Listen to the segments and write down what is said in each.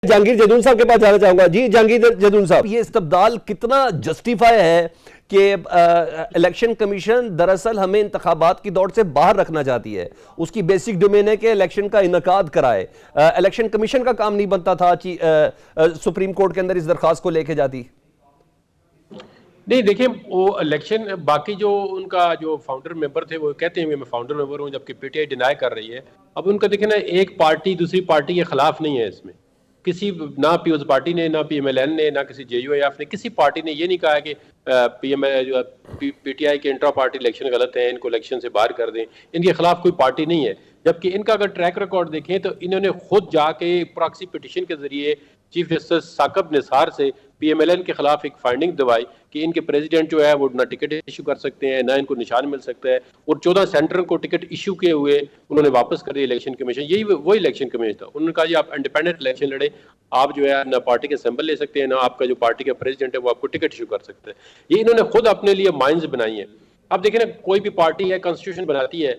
جہانگیر جدون صاحب کے پاس جانا چاہوں گا. جی جہانگیر جدون صاحب, یہ استبدال کتنا جسٹیفائی ہے کہ الیکشن کمیشن دراصل ہمیں انتخابات کی دوڑ سے باہر رکھنا چاہتی ہے. اس کی بیسک ڈومین ہے کہ الیکشن کا انعقاد کرائے. الیکشن کمیشن کا کام نہیں بنتا تھا سپریم کورٹ کے اندر اس درخواست کو لے کے جاتی. نہیں دیکھیں, وہ الیکشن باقی جو ان کا جو فاؤنڈر ممبر تھے وہ کہتے ہیں میں فاؤنڈر ممبر ہوں, جبکہ پی ٹی آئی ڈینائی کر رہی ہے. اب ان کا دیکھیں نا, ایک پارٹی دوسری پارٹی کے خلاف نہیں ہے اس میں. کسی نہ پیپلز پارٹی نے, نہ پی ایم ایل این نے, نہ کسی جے یو ایف نے, کسی پارٹی نے یہ نہیں کہا کہ پی ٹی آئی کے انٹرا پارٹی الیکشن غلط ہیں, ان کو الیکشن سے باہر کر دیں. ان کے خلاف کوئی پارٹی نہیں ہے. جبکہ ان کا اگر ٹریک ریکارڈ دیکھیں تو انہوں نے خود جا کے پراکسی پٹیشن کے ذریعے چیف جسٹس ثاقب نثار سے پی ایم ایل این کے خلاف ایک فائنڈنگ دوائی کہ ان کے پریزیڈنٹ جو ہے وہ نہ ٹکٹ ایشو کر سکتے ہیں, نہ ان کو نشان مل سکتا ہے. اور 14 سینٹر کو ٹکٹ ایشو کیے ہوئے انہوں نے واپس کر دیا الیکشن کمیشن. یہی وہی الیکشن کمیشن تھا. انہوں نے کہا جی آپ انڈیپینڈنٹ الیکشن لڑے, آپ جو ہے نہ پارٹی کے سمبل لے سکتے ہیں, نہ آپ کا جو پارٹی کا پریزیڈنٹ ہے وہ آپ کو ٹکٹ ایشو کر سکتا ہے. یہ انہوں نے خود اپنے لیے مائنز بنائی ہیں. اب دیکھیں نا, کوئی بھی پارٹی ہے کانسٹیٹیوشن بناتی ہے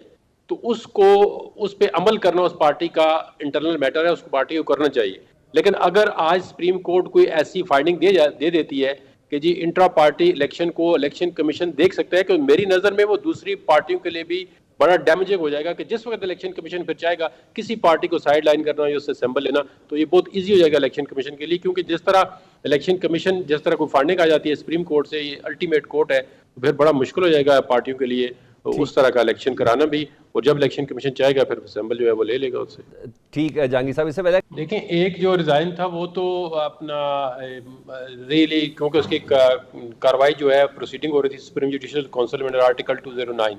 تو اس پہ عمل کرنا اس پارٹی کا انٹرنل میٹر ہے, اس کو پارٹی کو کرنا چاہیے. لیکن اگر آج سپریم کورٹ کوئی ایسی فائنڈنگ دے دیتی ہے کہ جی انٹرا پارٹی الیکشن کو الیکشن کمیشن دیکھ سکتا ہے, کہ میری نظر میں وہ دوسری پارٹیوں کے لیے بھی بڑا ڈیمیجنگ ہو جائے گا. کہ جس وقت الیکشن کمیشن پھر چاہے گا کسی پارٹی کو سائڈ لائن کرنا یا اس سے سمبل لینا, تو یہ بہت ایزی ہو جائے گا الیکشن کمیشن کے لیے. کیونکہ جس طرح الیکشن کمیشن جس طرح کوئی فائنڈنگ آ جاتی ہے سپریم کورٹ سے, یہ الٹیمیٹ کورٹ ہے, تو پھر بڑا مشکل ہو جائے گا پارٹیوں کے لیے اس طرح کا الیکشن کرانا بھی. اور جب الیکشن کمیشن چاہے گا پھر اسمبل جو ہے وہ لے لے گا اس سے. ٹھیک ہے جہانگیر صاحب, اس سے پہلے دیکھیں ایک جو ریزائن تھا وہ تو اپنا ریلی, کیونکہ اس کی کاروائی جو ہے پروسیڈنگ ہو رہی تھی سپریم جوڈیشل کونسل میں آرٹیکل 209,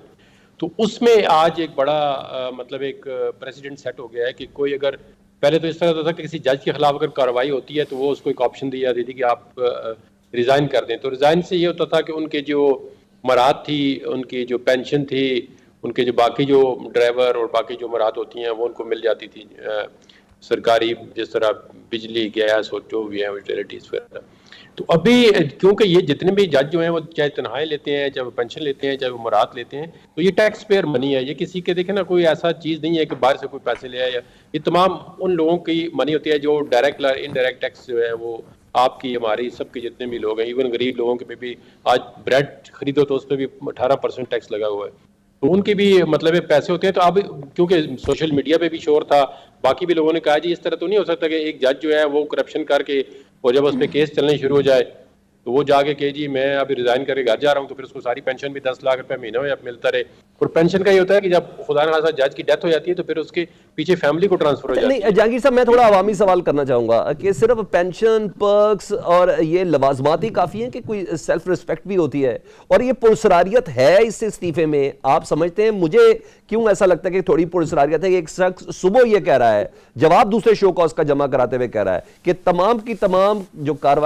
تو اس میں آج ایک بڑا مطلب ایک پریسیڈنٹ سیٹ ہو گیا ہے کہ کوئی اگر پہلے تو اس طرح ہوتا تھا کہ کسی جج کے خلاف اگر کاروائی ہوتی ہے تو وہ اس کو ایک آپشن دی جاتی تھی کہ آپ ریزائن کر دیں. تو ریزائن سے یہ ہوتا تھا کہ ان کے جو مراد تھی, ان کی جو پینشن تھی, ان کے جو باقی جو ڈرائیور اور باقی جو مراد ہوتی ہیں وہ ان کو مل جاتی تھی سرکاری, جس طرح بجلی, گیس اور جو بھی ہیں یوٹیلیٹیز وغیرہ. تو ابھی کیونکہ یہ جتنے بھی جج جو ہیں وہ چاہے تنخواہیں لیتے ہیں, چاہے وہ پینشن لیتے ہیں, چاہے وہ مراد لیتے ہیں, تو یہ ٹیکس پیئر منی ہے. یہ کسی کے دیکھیں نا کوئی ایسا چیز نہیں ہے کہ باہر سے کوئی پیسے لے آئے. یہ تمام ان لوگوں کی منی ہوتی ہے جو ڈائریکٹ انڈائریکٹ ٹیکس جو ہے وہ آپ کی, ہماری, سب کے جتنے بھی لوگ ہیں, ایون غریب لوگوں کے بھی آج بریڈ خریدو تو اس پہ بھی 18% ٹیکس لگا ہوا ہے. تو ان کے بھی مطلب پیسے ہوتے ہیں. تو اب کیونکہ سوشل میڈیا پہ بھی شور تھا, باقی بھی لوگوں نے کہا جی اس طرح تو نہیں ہو سکتا کہ ایک جج جو ہے وہ کرپشن کر کے اور جب اس پہ کیس چلنے شروع ہو جائے تو وہ جا کے کہ جی میں ابھی ریزائن کر کے گھر جا رہا ہوں, تو پھر اس کو ساری پینشن بھی 10 لاکھ روپے مہینہ میں ملتا رہے. اور پینشن کا یہ ہوتا ہے کہ جب خدا نخواستہ جج کی ڈیتھ ہو جاتی ہے تو پھر اس کے پیچھے فیملی کو ٹرانسفر ہو جاتی ہے. نہیں جہانگیر صاحب, میں تھوڑا عوامی سوال کرنا چاہوں گا کہ صرف پینشن, پرکس اور یہ لوازمات ہی کافی ہیں کہ کوئی سیلف ریسپیکٹ بھی ہوتی ہے؟ اور یہ پرسراریت ہے اس سے استعفے میں, آپ سمجھتے ہیں؟ مجھے کیوں ایسا لگتا ہے کہ تھوڑی پرسراریت ہے کہ ایک شخص صبح یہ کہہ رہا ہے, جواب دوسرے شو کا اس کا جمع کراتے ہوئے کہہ رہا ہے کہ تمام کی تمام جو کاروائی